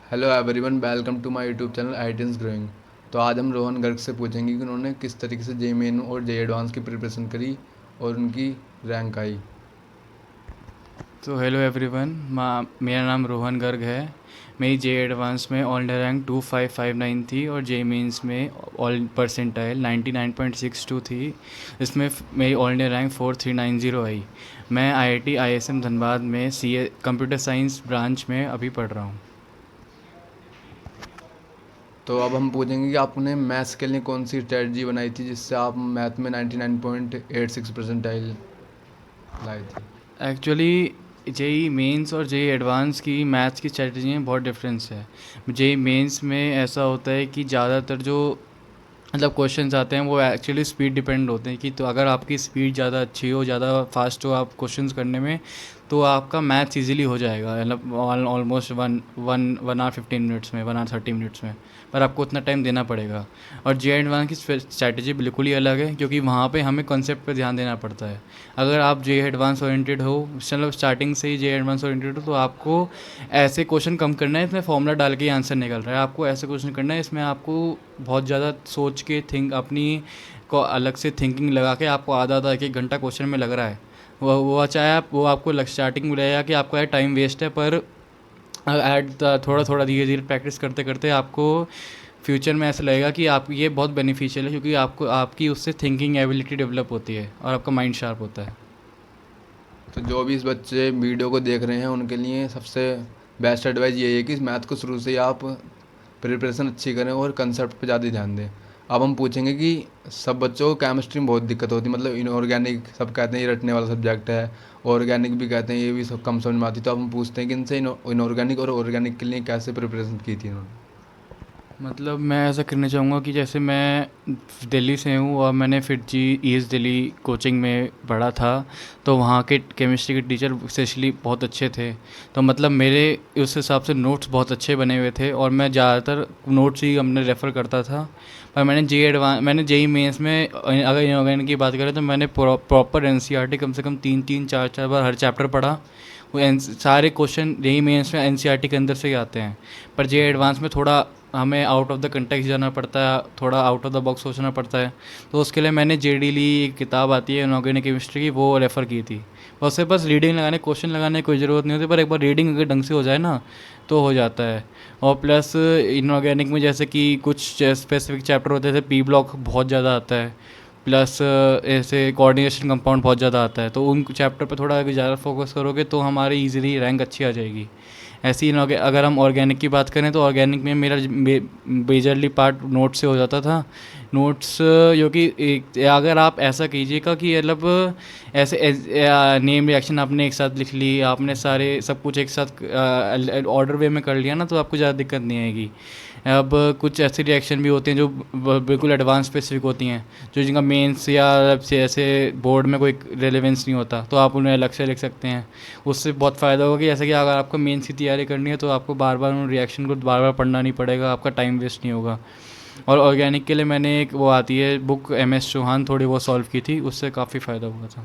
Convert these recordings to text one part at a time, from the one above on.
Hello everyone, welcome to my YouTube channel आइडियंस growing. तो आज हम रोहन गर्ग से पूछेंगे कि उन्होंने किस तरीके से जे मेन और जे एडवांस की प्रिपरेशन करी और उनकी रैंक आई। तो हेलो एवरीवन, मेरा नाम रोहन गर्ग है। मेरी जे एडवांस में ऑल इंडिया रैंक 2559 थी और जे मेंस में ऑल परसेंटाइल 99.62 थी। इसमें मेरी ऑल इंडिया रैंक 4390 आई। मैं आईआईटी आईएसएम धनबाद में सीए कंप्यूटर साइंस ब्रांच में अभी पढ़ रहा हूँ। तो अब हम पूछेंगे कि आपने मैथ्स के लिए कौन सी स्ट्रेटजी बनाई थी जिससे आप मैथ में 99.86 परसेंटाइल लाए थे। एक्चुअली जेई मेंस और जेई एडवांस की मैथ्स की स्ट्रेटजी में बहुत डिफरेंस है। जेई मेंस में ऐसा होता है कि ज़्यादातर जो मतलब क्वेश्चंस आते हैं वो एक्चुअली स्पीड डिपेंड होते हैं कि तो अगर आपकी स्पीड ज़्यादा अच्छी हो, ज़्यादा फास्ट हो आप क्वेश्चंस करने में, तो आपका मैथ्स इजीली हो जाएगा। मतलब almost one one one hour 15 minutes में, 1 आवर 30 मिनट्स में। पर आपको उतना टाइम देना पड़ेगा। और जे एंड वन की स्ट्रैटेजी बिल्कुल ही अलग है, क्योंकि वहाँ पे हमें कॉन्सेप्ट पे ध्यान देना पड़ता है। अगर आप जे एडवांस ओरिएंटेड हो, मतलब स्टार्टिंग से ही जे एडवांस ओरिएंटेड हो, तो आपको ऐसे क्वेश्चन कम करना है इसमें फॉर्मूला डाल के ही आंसर निकल रहा है। आपको ऐसे क्वेश्चन करना है इसमें आपको बहुत ज़्यादा सोच के अपनी को अलग से थिंकिंग लगा के आपको आधा आधा एक एक घंटा क्वेश्चन में लग रहा है। वो चाहे आप वो आपको स्टार्टिंग में लगेगा कि आपका टाइम वेस्ट है, पर ऐड थोड़ा थोड़ा धीरे धीरे प्रैक्टिस करते करते आपको फ्यूचर में ऐसा लगेगा कि आप ये बहुत बेनिफिशियल है, क्योंकि आपको आपकी उससे थिंकिंग एबिलिटी डेवलप होती है और आपका माइंड शार्प होता है। तो जो भी इस बच्चे वीडियो को देख रहे हैं उनके लिए सबसे बेस्ट एडवाइस यही है कि इस मैथ को शुरू से ही आप प्रिपरेशन अच्छी करें और कंसेप्ट पे ज़्यादा ध्यान दें। अब हम पूछेंगे कि सब बच्चों को केमिस्ट्री में बहुत दिक्कत होती है, मतलब इनऑर्गेनिक सब कहते हैं ये रटने वाला सब्जेक्ट है, ऑर्गेनिक भी कहते हैं ये भी सब कम समझ में आती। तो अब हम पूछते हैं कि इनसे इनऑर्गेनिक और ऑर्गेनिक के लिए कैसे प्रिपरेशन की थी इन्होंने। मतलब मैं ऐसा करना चाहूँगा कि जैसे मैं दिल्ली से हूँ और मैंने फिर जी ईस्ट दिल्ली कोचिंग में पढ़ा था, तो वहाँ के केमिस्ट्री के टीचर स्पेशली बहुत अच्छे थे। तो मतलब मेरे उस हिसाब से नोट्स बहुत अच्छे बने हुए थे और मैं ज़्यादातर नोट्स ही हमने रेफ़र करता था। पर मैंने जेई मेंस में अगर इनऑर्गेनिक की बात करें तो मैंने प्रॉपर एनसीईआरटी कम से कम तीन तीन चार चार बार हर चैप्टर पढ़ा। सारे क्वेश्चन जेई मेंस में एनसीईआरटी के अंदर से ही आते हैं। पर जे एडवांस में थोड़ा हमें आउट ऑफ द कंटेक्स्ट जाना पड़ता है, थोड़ा आउट ऑफ द बॉक्स सोचना पड़ता है। तो उसके लिए मैंने जेडीली एक किताब आती है इनऑर्गेनिक केमिस्ट्री की, वो रेफ़र की थी। उससे बस रीडिंग लगाने, क्वेश्चन लगाने की कोई ज़रूरत नहीं होती, पर एक बार रीडिंग अगर ढंग से हो जाए ना तो हो जाता है। और प्लस इनऑर्गेनिक में जैसे कि कुछ स्पेसिफिक चैप्टर होते थे, पी ब्लॉक बहुत ज़्यादा आता है, प्लस ऐसे कोऑर्डिनेशन कंपाउंड बहुत ज़्यादा आता है। तो उन चैप्टर पर थोड़ा अगर ज़्यादा फोकस करोगे तो हमारी इजीली रैंक अच्छी आ जाएगी। ऐसे ही अगर हम ऑर्गेनिक की बात करें तो ऑर्गेनिक में मेरा मेजरली पार्ट नोट्स से हो जाता था। नोट्स जो कि अगर आप ऐसा कीजिएगा कि मतलब ऐसे नेम रिएक्शन आपने एक साथ लिख ली, आपने सारे सब कुछ एक साथ ऑर्डर वे में कर लिया ना, तो आपको ज़्यादा दिक्कत नहीं आएगी। अब कुछ ऐसे रिएक्शन भी होते हैं जो बिल्कुल एडवांस स्पेसिफिक होती हैं, जो जिनका मेंस या से ऐसे बोर्ड में कोई रेलेवेंस नहीं होता, तो आप उन्हें अलग से लिख सकते हैं। उससे बहुत फ़ायदा होगा कि जैसे कि अगर आपको मेंस की तैयारी करनी है तो आपको बार बार उन रिएक्शन को बार बार पढ़ना नहीं पड़ेगा, आपका टाइम वेस्ट नहीं होगा। और ऑर्गेनिक के लिए मैंने एक वो आती है बुक, MS चौहान, थोड़ी वो सॉल्व की थी, उससे काफ़ी फ़ायदा हुआ था।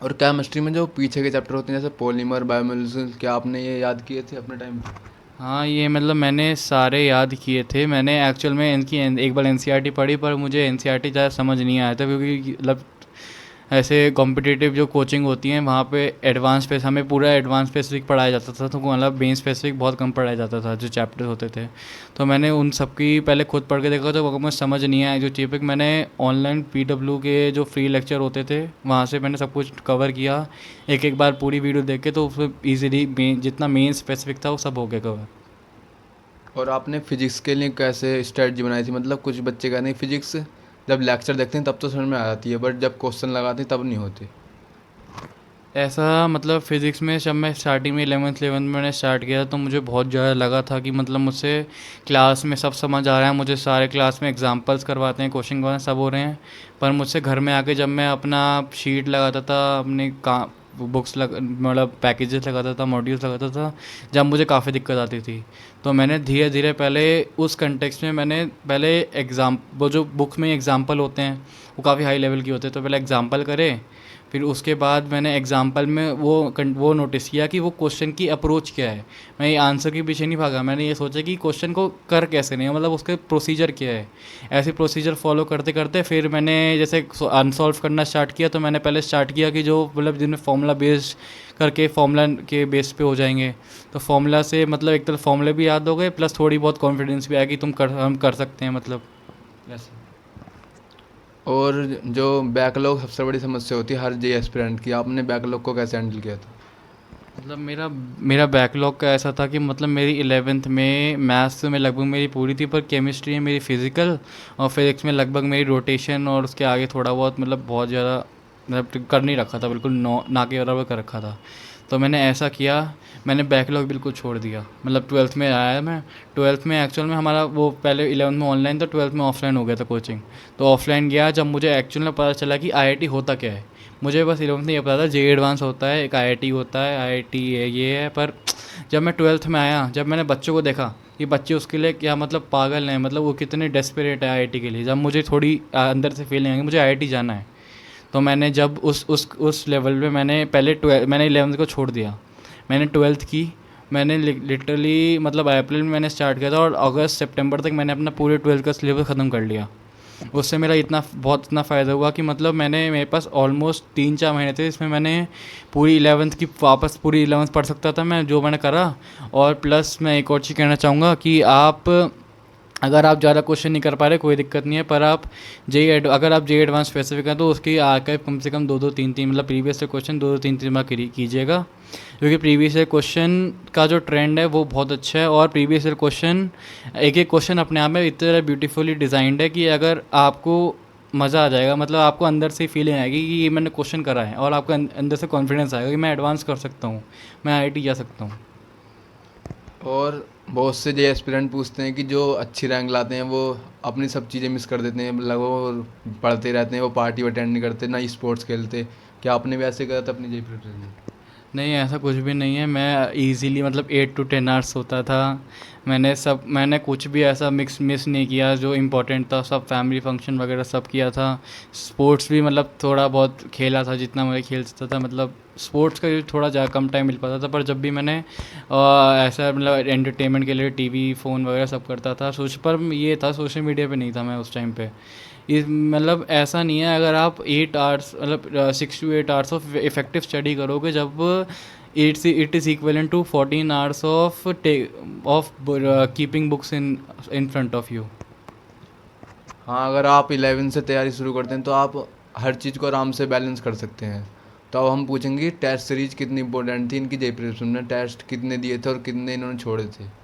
और केमिस्ट्री में जो पीछे के चैप्टर होते हैं जैसे पॉलीमर बायोमोलिक्यूल्स, क्या आपने ये याद किए थे अपने टाइम पे। हाँ, ये मतलब मैंने सारे याद किए थे। मैंने एक्चुअल में इनकी एक बार एनसीईआरटी पढ़ी, पर मुझे एनसीईआरटी ज़्यादा समझ नहीं आया था, क्योंकि मतलब ऐसे कॉम्पिटिटिव जो कोचिंग होती हैं वहाँ पे एडवांस स्पेस हमें पूरा एडवांस स्पेसिफिक पढ़ाया जाता था, तो मतलब मेन स्पेसिफिक बहुत कम पढ़ाया जाता था जो चैप्टर होते थे। तो मैंने उन सब की पहले खुद पढ़ के देखा, तो वो मुझे समझ नहीं आया। जो चीपिक मैंने ऑनलाइन पीडब्ल्यू के जो फ्री लेक्चर होते थे वहाँ से मैंने सब कुछ कवर किया एक एक बार पूरी वीडियो देख के, तो उसमें ईजिली जितना मेन स्पेसिफिक था वो सब हो गया कवर। और आपने फिजिक्स के लिए कैसे स्ट्रेटजी बनाई थी, मतलब कुछ बच्चे कहते हैं फिजिक्स जब लेक्चर देखते हैं तब तो समझ में आ जाती है बट जब क्वेश्चन लगाते हैं तब नहीं होती। ऐसा मतलब फ़िज़िक्स में जब मैं स्टार्टिंग में 11th में मैंने स्टार्ट किया तो मुझे बहुत ज़्यादा लगा था कि मतलब मुझसे क्लास में सब समझ आ रहा है, मुझे सारे क्लास में एग्जांपल्स करवाते हैं, क्वेश्चन करवाते हैं, सब हो रहे हैं। पर मुझसे घर में आके जब मैं अपना शीट लगाता था, अपने का बुक्स मतलब पैकेजेस लगाता था, मॉड्यूल्स लगाता था, जब मुझे काफ़ी दिक्कत आती थी। तो मैंने धीरे धीरे पहले उस कंटेक्स्ट में मैंने पहले वो जो बुक में एग्जाम्पल होते हैं वो काफ़ी हाई लेवल के होते हैं, तो पहले एग्जाम्पल करे, फिर उसके बाद मैंने एग्जाम्पल में वो नोटिस किया कि वो क्वेश्चन की अप्रोच क्या है। मैं ये आंसर के पीछे नहीं भागा, मैंने ये सोचा कि क्वेश्चन को कर कैसे नहीं है, मतलब उसके प्रोसीजर क्या है। ऐसे प्रोसीजर फॉलो करते करते फिर मैंने जैसे अनसॉल्व करना स्टार्ट किया, तो मैंने पहले स्टार्ट किया कि जो मतलब जिनमें फार्मूला बेस्ड करके फार्मूला के बेस पे हो जाएंगे, तो फार्मूला से मतलब एक तरह फार्मूले भी याद हो गए, प्लस थोड़ी बहुत कॉन्फिडेंस भी आया कि हम कर सकते हैं, मतलब ऐसे। और जो बैकलॉग सबसे बड़ी समस्या होती है हर जे एस्पिरेंट की, आपने बैकलॉग को कैसे हैंडल किया था? मतलब मेरा बैकलॉग का ऐसा था कि मतलब मेरी 11th में मैथ्स में लगभग मेरी पूरी थी, पर केमिस्ट्री में मेरी फिज़िकल और फिज़िक्स में लगभग मेरी रोटेशन, और उसके आगे थोड़ा बहुत मतलब बहुत ज़्यादा मतलब कर नहीं रखा था, बिल्कुल नो ना के बराबर कर रखा था। तो मैंने ऐसा किया, मैंने बैकलॉग बिल्कुल छोड़ दिया। मतलब 12th में आया मैं, 12th में एक्चुअल में हमारा वो पहले 11th में ऑनलाइन था, 12th में ऑफलाइन हो गया था कोचिंग। तो ऑफलाइन गया जब मुझे एक्चुअल में पता चला कि आईआईटी होता क्या है। मुझे बस 11th में ये पता था जे एडवांस होता है, एक आईआईटी होता है, आईआईटी है ये है। पर जब मैं 12th में आया, जब मैंने बच्चों को देखा कि बच्चे उसके लिए क्या मतलब पागल हैं, मतलब वो कितने डेस्परेट है आईआईटी के लिए, जब मुझे थोड़ी अंदर से फीलिंग आई कि मुझे आईआईटी जाना है। तो मैंने जब उस लेवल पे मैंने पहले 12 मैंने 11th को छोड़ दिया, मैंने 12th की। मैंने लिटरली मतलब अप्रैल में मैंने स्टार्ट किया था, और अगस्त सितंबर तक मैंने अपना पूरे 12th का सिलेबस ख़त्म कर लिया। उससे मेरा इतना फ़ायदा हुआ कि मतलब मेरे पास ऑलमोस्ट 3-4 महीने थे, इसमें मैंने पूरी 11th की वापस पूरी 11th पढ़ सकता था मैं, जो मैंने करा। और प्लस मैं एक और चीज़ कहना चाहूँगा कि अगर आप ज़्यादा क्वेश्चन नहीं कर पा रहे कोई दिक्कत नहीं है, पर आप अगर आप जे एडवांस स्पेसिफिक हैं तो उसकी आर्काइव कम से कम 2-2 3-3 मतलब प्रीवियस से क्वेश्चन 2-2 3-3 बार कीजिएगा, क्योंकि प्रीवियस ईयर क्वेश्चन का जो ट्रेंड है वो बहुत अच्छा है। और प्रीवियस ईयर क्वेश्चन एक एक क्वेश्चन अपने आप में इतनी तरह ब्यूटीफुली डिज़ाइंड है कि अगर आपको मज़ा आ जाएगा, मतलब आपको अंदर से फीलिंग आएगी कि ये मैंने क्वेश्चन करा है, और आपको अंदर से कॉन्फिडेंस आएगा कि मैं एडवांस कर सकता हूँ, मैं आईआईटी जा सकता हूँ। और बहुत से जे एस्पिरेंट पूछते हैं कि जो अच्छी रैंक लाते हैं वो अपनी सब चीज़ें मिस कर देते हैं, मतलब वो पढ़ते रहते हैं, वो पार्टी अटेंड नहीं करते, ना स्पोर्ट्स खेलते। क्या आपने भी ऐसे करा था अपनी जे प्रिपरेशन? नहीं, ऐसा कुछ भी नहीं है। मैं इजीली मतलब 8 to 10 आवर्स सोता था। मैंने कुछ भी ऐसा मिस नहीं किया जो इम्पोर्टेंट था, सब फैमिली फंक्शन वगैरह सब किया था। स्पोर्ट्स भी मतलब थोड़ा बहुत खेला था, जितना मैं खेल सकता था। मतलब स्पोर्ट्स का थोड़ा ज़्यादा कम टाइम मिल पाता था, पर जब भी मैंने ऐसा मतलब एंटरटेनमेंट के लिए टीवी फ़ोन वगैरह सब करता था। पर ये था, सोशल मीडिया पे नहीं था मैं उस टाइम पे। इस मतलब ऐसा नहीं है, अगर आप 8 आवर्स मतलब 6 to 8 hours of effective study करोगे, जब it is equivalent to 14 hours of keeping books in front of you. हाँ, अगर आप 11 से तैयारी शुरू करते हैं तो आप हर चीज़ को आराम से बैलेंस कर सकते हैं। तो अब हम पूछेंगे टेस्ट सीरीज कितनी इंपॉर्टेंट थी इनकी जे प्रिपरेशन में, टेस्ट कितने दिए थे और कितने इन्होंने छोड़े थे?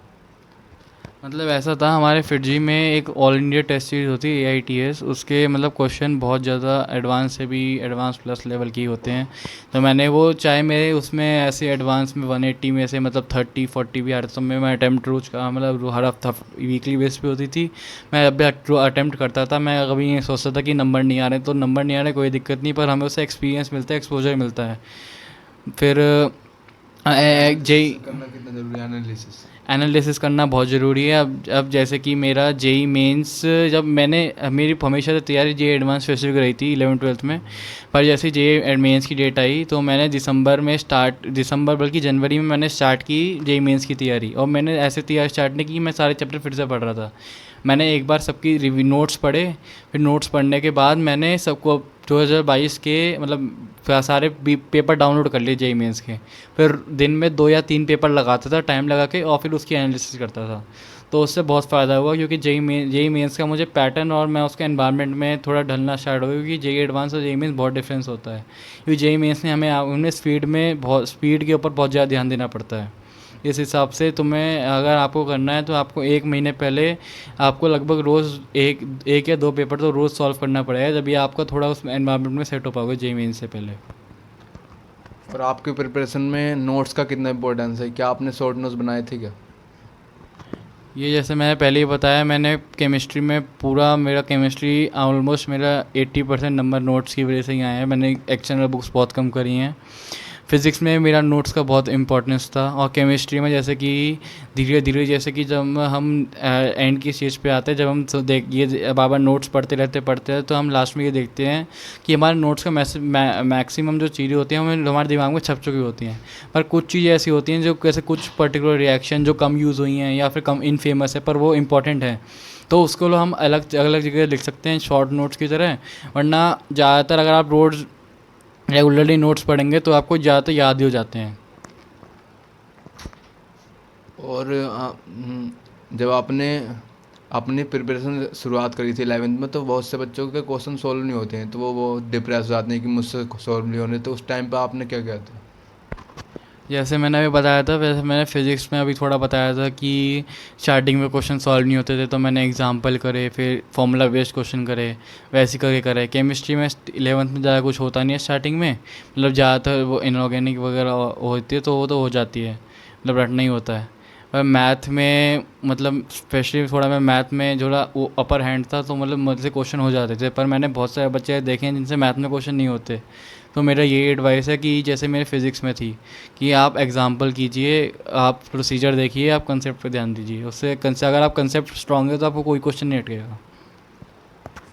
मतलब ऐसा था, हमारे फिजी में एक ऑल इंडिया टेस्ट सीरीज़ होती है AITS, उसके मतलब क्वेश्चन बहुत ज़्यादा एडवांस से भी एडवांस प्लस लेवल की होते हैं। तो मैंने वो चाहे मेरे उसमें ऐसे एडवांस में 180 में से मतलब 30-40 भी आ रहे, तो मैं अटैम्प्ट रोज का मतलब हर हफ्ता वीकली बेस पे होती थी। मैं अब भी अटैम्प्ट करता था। मैं कभी ये सोचता था कि नंबर नहीं आ रहे, तो नंबर नहीं आ रहे कोई दिक्कत नहीं, पर हमें उससे एक्सपीरियंस मिलता है, एक्सपोजर मिलता है। फिर जेई करना कितना ज़रूरी है, एनालिसिस? एनालिसिस करना बहुत ज़रूरी है। अब जैसे कि मेरा जेई मेंस, जब मेरी हमेशा से तैयारी जेई एडवांस स्पेसिफिक रही थी 11th-12th में। पर जैसे जेई मेंस की डेट आई, तो मैंने दिसंबर बल्कि जनवरी में मैंने स्टार्ट की जेई मेंस की तैयारी। और मैंने ऐसे तैयारी स्टार्ट नहीं की, मैं सारे चैप्टर फिर से पढ़ रहा था। मैंने एक बार सबकी रिव्यू नोट्स पढ़े, फिर नोट्स पढ़ने के बाद मैंने सबको 2022 के मतलब सारे पेपर डाउनलोड कर लिए जेई मेंस के। फिर दिन में 2 या 3 पेपर लगाता था टाइम लगा के, और फिर उसकी एनालिसिस करता था। तो उससे बहुत फ़ायदा हुआ, क्योंकि जेई मेंस का मुझे पैटर्न और मैं उसके एनवायरनमेंट में थोड़ा ढलना स्टार्ट हो गया, क्योंकि जेई एडवांस और जेई मेंस बहुत डिफरेंस होता है। क्योंकि जेई मेंस ने हमें स्पीड के ऊपर बहुत ज़्यादा ध्यान देना पड़ता है। इस हिसाब से तुम्हें अगर आपको करना है, तो आपको 1 महीने पहले आपको लगभग रोज़ एक या 2 पेपर तो रोज़ सॉल्व करना पड़ेगा, जब ये आपका थोड़ा उस एनवायरनमेंट में सेट हो पाओगे जेई मेंस से पहले। और आपकी प्रिपरेशन में नोट्स का कितना इंपॉर्टेंस है? क्या आपने शॉर्ट नोट्स बनाए थे क्या? ये जैसे मैंने पहले ही बताया, मैंने केमिस्ट्री में पूरा मेरा केमिस्ट्री ऑलमोस्ट मेरा 80% नंबर नोट्स की वजह से ही आया है। मैंने एक्सटर्नल बुक्स बहुत कम करी हैं। फिज़िक्स में मेरा नोट्स का बहुत इम्पोर्टेंस था, और केमिस्ट्री में जैसे कि धीरे धीरे, जैसे कि जब हम एंड की स्टेज पे आते हैं, जब हम देख ये बार बार नोट्स पढ़ते रहते तो हम लास्ट में ये देखते हैं कि हमारे नोट्स का मैक्सिमम जो चीज़ें होती हैं हमें हमारे दिमाग में छप चुकी होती हैं। पर कुछ चीज़ें ऐसी होती हैं जो जैसे कुछ पर्टिकुलर रिएक्शन जो कम यूज़ हुई हैं या फिर कम इनफेमस है पर वो इम्पॉर्टेंट है, तो उसको हम अलग अलग जगह लिख सकते हैं शॉर्ट नोट्स की तरह। वरना ज़्यादातर अगर आप रोज़ रेगुलरली नोट्स पढ़ेंगे तो आपको ज़्यादातर याद ही हो जाते हैं। और जब आपने अपनी प्रिपरेशन शुरुआत करी थी 11th में, तो बहुत से बच्चों के क्वेश्चन सॉल्व नहीं होते हैं, तो वो डिप्रेस हो जाते हैं कि मुझसे सॉल्व नहीं होने, तो उस टाइम पे आपने क्या किया था? जैसे मैंने अभी बताया था, वैसे मैंने फिज़िक्स में अभी थोड़ा बताया था कि स्टार्टिंग में क्वेश्चन सॉल्व नहीं होते थे, तो मैंने एग्जांपल करे, फिर फॉर्मूला बेस्ड क्वेश्चन करे, वैसे करके करे। केमिस्ट्री में 11th में ज़्यादा कुछ होता नहीं है स्टार्टिंग में, मतलब ज़्यादातर वो इनऑर्गेनिक वगैरह होती है, तो वो तो हो जाती है, मतलब रटना ही होता है। पर मैथ में मतलब स्पेशली थोड़ा मैं मैथ में थोड़ा वो अपर हैंड था, तो मतलब मुझसे क्वेश्चन हो जाते थे, पर मैंने बहुत सारे बच्चे देखे हैं जिनसे मैथ में क्वेश्चन नहीं होते। तो मेरा ये एडवाइस है कि जैसे मेरे फिज़िक्स में थी कि आप एग्जांपल कीजिए, आप प्रोसीजर देखिए, आप कंसेप्ट पे ध्यान दीजिए, उससे अगर आप कंसेप्ट स्ट्रांग है तो आपको कोई क्वेश्चन नहीं अटकेगा।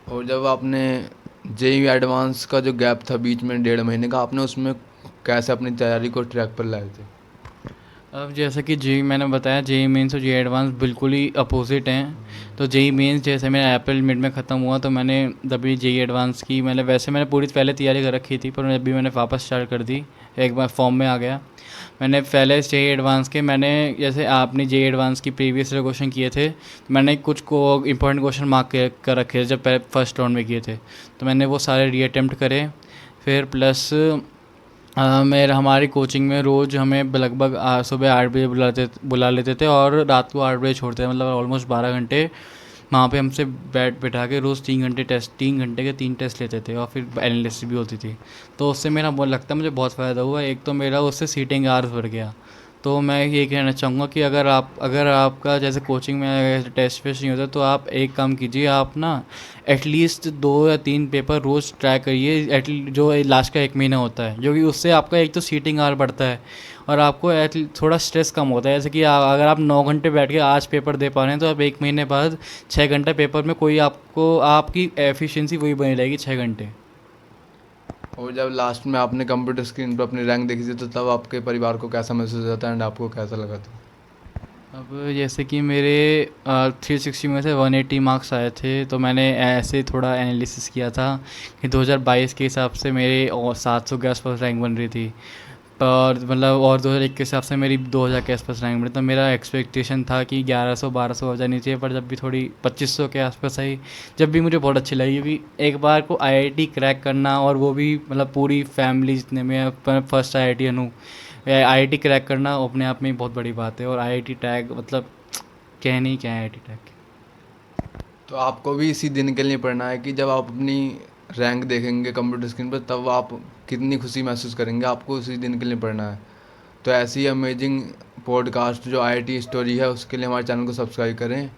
और जब आपने जेई एडवांस का जो गैप था बीच में 1.5 महीने का, आपने उसमें कैसे अपनी तैयारी को ट्रैक पर लाए थे? अब जैसे कि जेई मैंने बताया, जेई मेंस और जेई एडवांस बिल्कुल ही अपोजिट हैं। तो जेई मेंस जैसे मेरा अप्रैल मिड में ख़त्म हुआ, तो मैंने तभी जेई एडवांस की, मैंने पूरी पहले तैयारी कर रखी थी, पर अभी मैंने वापस स्टार्ट कर दी, एक बार फॉर्म में आ गया। मैंने पहले जेई एडवांस के, मैंने जैसे आपने जेई एडवांस की प्रीवियस ईयर क्वेश्चन किए थे, तो मैंने कुछ को इंपॉर्टेंट क्वेश्चन मार्क कर रखे थे जब पहले फर्स्ट राउंड में किए थे, तो मैंने वो सारे रीअटेम्प्ट करे। फिर प्लस मेरा हमारी कोचिंग में रोज़ हमें लगभग सुबह 8 बजे बुला लेते थे, और रात को 8 बजे छोड़ते थे, मतलब ऑलमोस्ट 12 घंटे वहाँ पे हमसे बैठा के रोज़ 3 घंटे के 3 टेस्ट लेते थे, और फिर एनालिसिस भी होती थी। तो उससे मेरा बहुत लगता है मुझे बहुत फ़ायदा हुआ, एक तो मेरा उससे सीटिंग आवर्स बढ़ गया। तो मैं ये कहना चाहूँगा कि अगर आपका जैसे कोचिंग में टेस्ट वेस्ट नहीं होता, तो आप एक काम कीजिए, आप ना एटलीस्ट 2 या 3 पेपर रोज़ ट्राई करिए, जो लास्ट का 1 महीना होता है, जो कि उससे आपका एक तो सीटिंग आवर बढ़ता है, और आपको थोड़ा स्ट्रेस कम होता है। जैसे कि अगर आप 9 घंटे बैठ के आज पेपर दे पा रहे हैं, तो आप 1 महीने बाद 6 घंटे पेपर में कोई आपको आपकी एफिशिएंसी वही बनी रहेगी 6 घंटे। और जब लास्ट में आपने कंप्यूटर स्क्रीन पर अपनी रैंक देखी थी, तो तब आपके परिवार को कैसा महसूस होता था एंड आपको कैसा लगा था? अब जैसे कि मेरे 360 में से 180 मार्क्स आए थे, तो मैंने ऐसे थोड़ा एनालिसिस किया था कि 2022 के हिसाब से मेरे और 700 के आसपास रैंक बन रही थी, और मतलब और 2021 के हिसाब से मेरी 2000 के आसपास रैंक बनी। तो मेरा एक्सपेक्टेशन था कि 1100-1200 हो जानी चाहिए, पर जब भी थोड़ी 2500 के आसपास आई, जब भी मुझे बहुत अच्छी लगी, क्योंकि एक बार को आईआईटी क्रैक करना, और वो भी मतलब पूरी फैमिली जितने में फर्स्ट आईआईटी अनु आईआईटी क्रैक करना अपने आप में ही बहुत बड़ी बात है, और आईआईटी टैग मतलब कह नहीं क्या है आईआईटी टैग। तो आपको भी इसी दिन के लिए पढ़ना है कि जब आप अपनी रैंक देखेंगे कंप्यूटर स्क्रीन पर, तब आप कितनी खुशी महसूस करेंगे, आपको उसी दिन के लिए पढ़ना है। तो ऐसी अमेजिंग पॉडकास्ट जो आईआईटी स्टोरी है, उसके लिए हमारे चैनल को सब्सक्राइब करें।